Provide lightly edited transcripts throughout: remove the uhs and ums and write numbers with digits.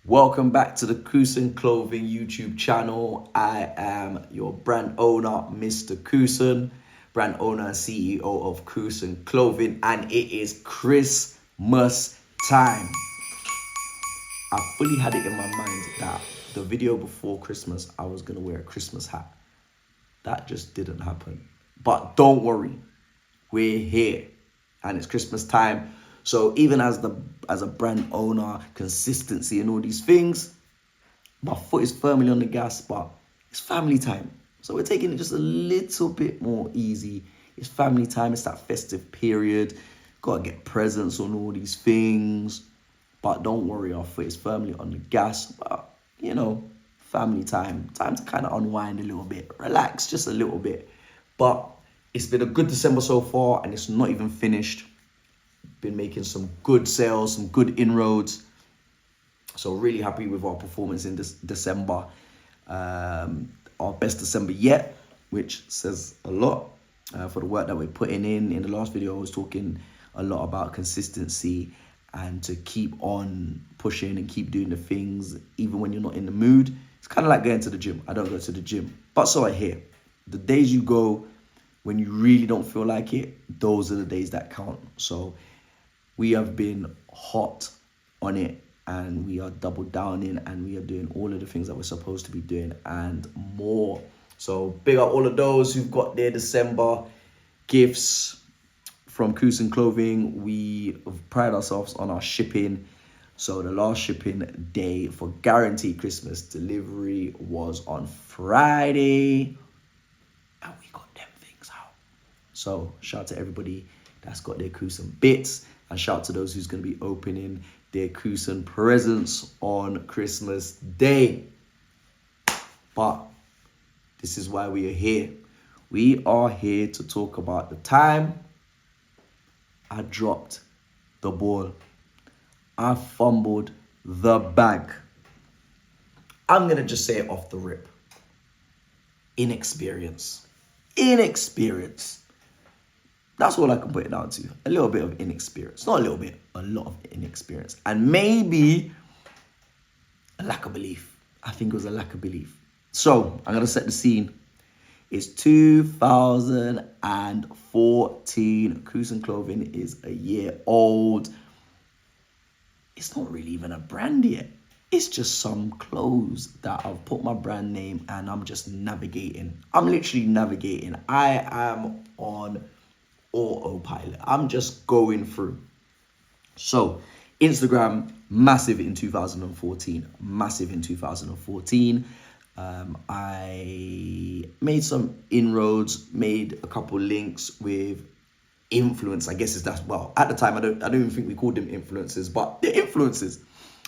Welcome back to the Kusen Clothing YouTube channel. I am your brand owner, Mr. Kusen, brand owner and CEO of Kusen Clothing, and it is Christmas time. I fully had it in my mind that the video before Christmas, I was going to wear a Christmas hat. That just didn't happen. But don't worry, we're here and it's Christmas time. So even as a brand owner, consistency and all these things, my foot is firmly on the gas, but it's family time. So we're taking it just a little bit more easy. It's family time, it's that festive period. Gotta get presents on all these things. But don't worry, our foot is firmly on the gas. But family time. Time to kind of unwind a little bit, relax just a little bit. But it's been a good December so far, and it's not even finished. Been making some good sales, some good inroads. So really happy with our performance in this December. Our best December yet, which says a lot for the work that we're putting in. In the last video, I was talking a lot about consistency and to keep on pushing and keep doing the things even when you're not in the mood. It's kind of like going to the gym. I don't go to the gym, but so I hear. The days you go when you really don't feel like it, those are the days that count. So we have been hot on it, and we are double downing, and we are doing all of the things that we're supposed to be doing and more. So big up all of those who've got their December gifts from Kusen Clothing. We pride ourselves on our shipping. So the last shipping day for guaranteed Christmas delivery was on Friday, and we got them things out. So shout out to everybody that's got their Kusen bits, and shout out to those who's going to be opening their Kusen presents on Christmas Day. But this is why we are here. We are here to talk about the time I dropped the ball. I fumbled the bag. I'm going to just say it off the rip. Inexperience. That's all I can put it down to. A little bit of inexperience. Not a little bit, a lot of inexperience. And maybe a lack of belief. I think it was a lack of belief. So I'm going to set the scene. It's 2014. Kusen Clothing is a year old. It's not really even a brand yet. It's just some clothes that I've put my brand name, and I'm just navigating. I'm literally navigating. I am on autopilot. I'm just going through. So Instagram, massive in 2014. I made some inroads, made a couple links with influence. I guess at the time I don't even think we called them influencers, but they're influencers.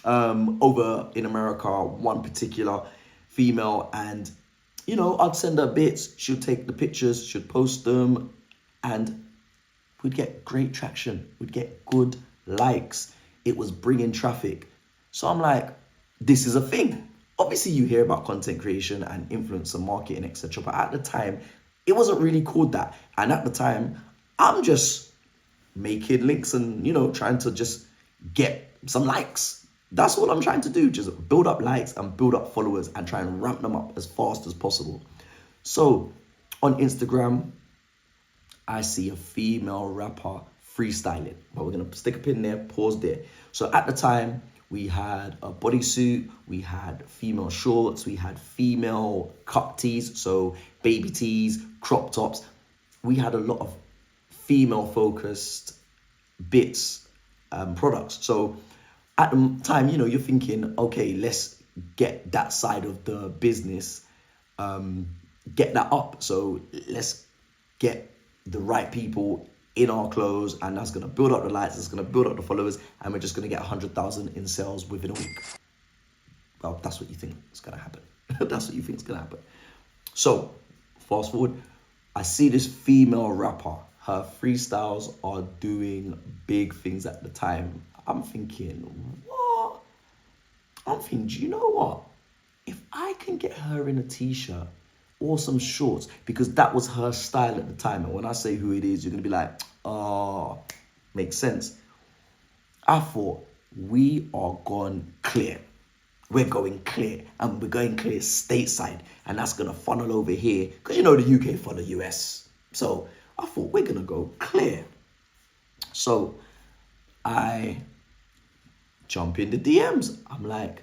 Over in America, one particular female, and I'd send her bits, she'd take the pictures, she'd post them, and we'd get great traction, we'd get good likes. It was bringing traffic. So I'm like, this is a thing. Obviously you hear about content creation and influencer marketing, etc., but at the time it wasn't really called that. And at the time I'm just making links and trying to just get some likes. That's all I'm trying to do, just build up likes and build up followers and try and ramp them up as fast as possible. So on Instagram, I see a female rapper freestyling, but we're going to stick a pin there, pause there. So at the time, we had a bodysuit, we had female shorts, we had female cut tees, so baby tees, crop tops. We had a lot of female-focused bits, products. So at the time, you're thinking, okay, let's get that side of the business, get that up. So let's get the right people in our clothes, and that's going to build up the likes, it's going to build up the followers, and we're just going to get 100,000 in sales within a week. Well, that's what you think is going to happen. That's what you think is going to happen. So fast forward, I see this female rapper. Her freestyles are doing big things at the time. I'm thinking, what? Do you know what? If I can get her in a t-shirt or some shorts, because that was her style at the time. And when I say who it is, you're going to be like, oh, makes sense. I thought, we are gone clear. we're going clear, and we're going clear stateside, and that's gonna funnel over here because you know the UK for the US. So I thought we're gonna go clear. So I jump in the DMs. I'm like,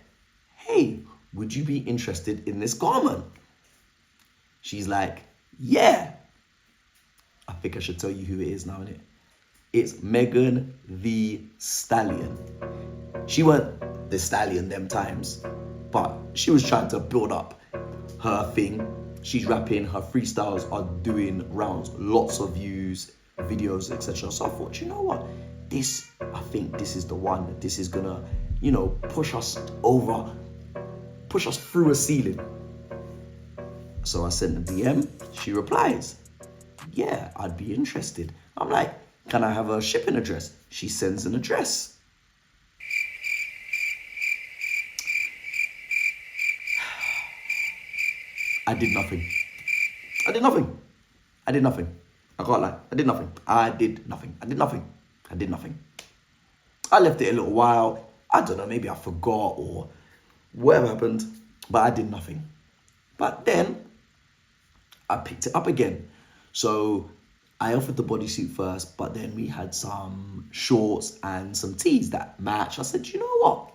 hey, would you be interested in this garment? She's like, yeah. I think I should tell you who it is now, innit? It's Megan the Stallion. She weren't the stallion them times, but she was trying to build up her thing. She's rapping, her freestyles are doing rounds, lots of views, videos, etc. So I thought, you know what? I think this is the one. This is gonna, push us through a ceiling. So I sent a DM. She replies, yeah, I'd be interested. I'm like, can I have a shipping address? She sends an address. I did nothing. I can't lie. I did nothing. I left it a little while. I don't know, maybe I forgot or whatever happened, but I did nothing. But then I picked it up again. So I offered the bodysuit first, but then we had some shorts and some tees that match. I said, you know what?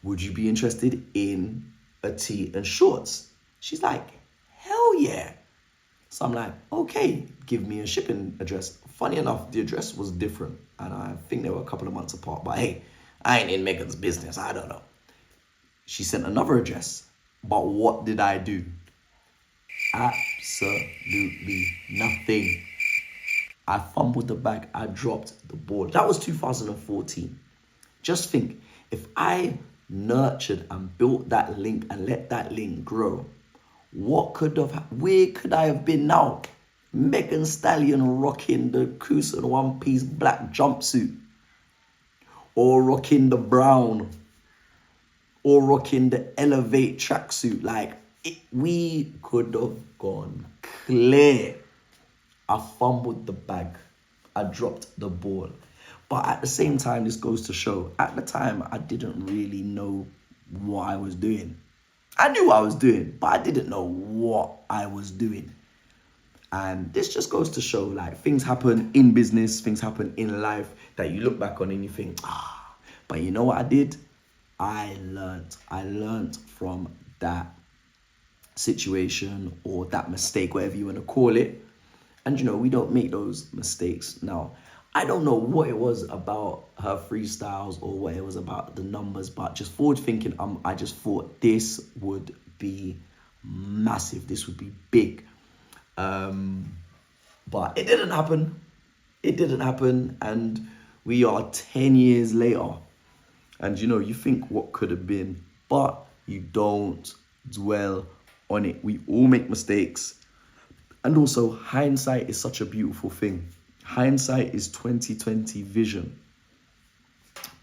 Would you be interested in a tee and shorts? She's like, hell yeah. So I'm like, okay, give me a shipping address. Funny enough, the address was different, and I think they were a couple of months apart, but hey, I ain't in Megan's business, I don't know. She sent another address, but what did I do? Absolutely nothing. I fumbled the bag, I dropped the ball. That was 2014. Just think, if I nurtured and built that link and let that link grow, where could I have been now? Megan Stallion rocking the Kusan one-piece black jumpsuit, or rocking the brown, or rocking the Elevate tracksuit. Like, we could have gone clear. I fumbled the bag. I dropped the ball. But at the same time, this goes to show, at the time, I didn't really know what I was doing. I knew what I was doing, but I didn't know what I was doing. And this just goes to show, like, things happen in business, things happen in life that you look back on and you think, but you know what I did? I learned from that situation or that mistake, whatever you want to call it. And, we don't make those mistakes now. I don't know what it was about her freestyles or what it was about the numbers, but just forward thinking, I just thought this would be massive. This would be big. But it didn't happen. And we are 10 years later. And, you think what could have been, but you don't dwell on it. We all make mistakes. And also, hindsight is such a beautiful thing. Hindsight is 2020 vision.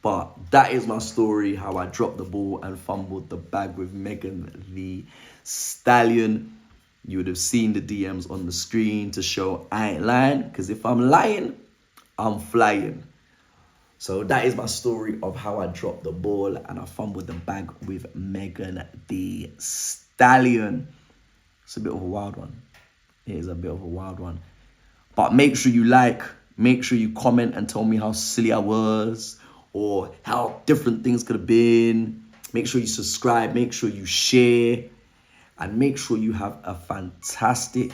But that is my story, how I dropped the ball and fumbled the bag with Megan the Stallion. You would have seen the DMs on the screen to show I ain't lying, because if I'm lying, I'm flying. So that is my story of how I dropped the ball and I fumbled the bag with Megan the Stallion. It's a bit of a wild one. It is a bit of a wild one. But make sure you make sure you comment and tell me how silly I was or how different things could have been. Make sure you subscribe, make sure you share, and make sure you have a fantastic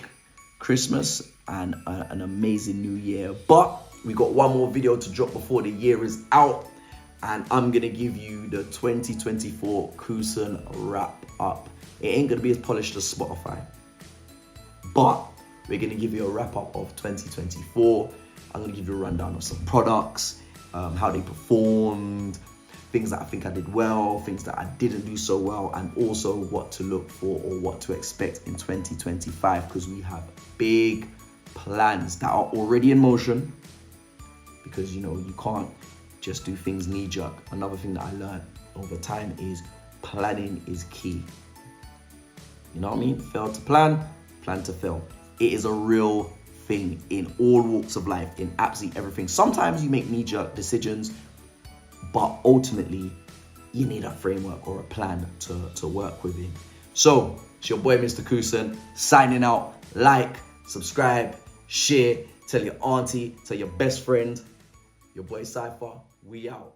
Christmas and an amazing New Year. But we got one more video to drop before the year is out, and I'm gonna give you the 2024 Kusan wrap up. It ain't gonna be as polished as Spotify, but we're gonna give you a wrap up of 2024. I'm gonna give you a rundown of some products, how they performed, things that I think I did well, things that I didn't do so well, and also what to look for or what to expect in 2025, because we have big plans that are already in motion, because you can't just do things knee-jerk. Another thing that I learned over time is planning is key. You know what I mean? Fail to plan to fail. It is a real thing in all walks of life, in absolutely everything. Sometimes you make knee-jerk decisions, but ultimately you need a framework or a plan to work within. So it's your boy Mr. Kusen signing out. Like, subscribe, share, tell your auntie, tell your best friend. Your boy Cypher, we out.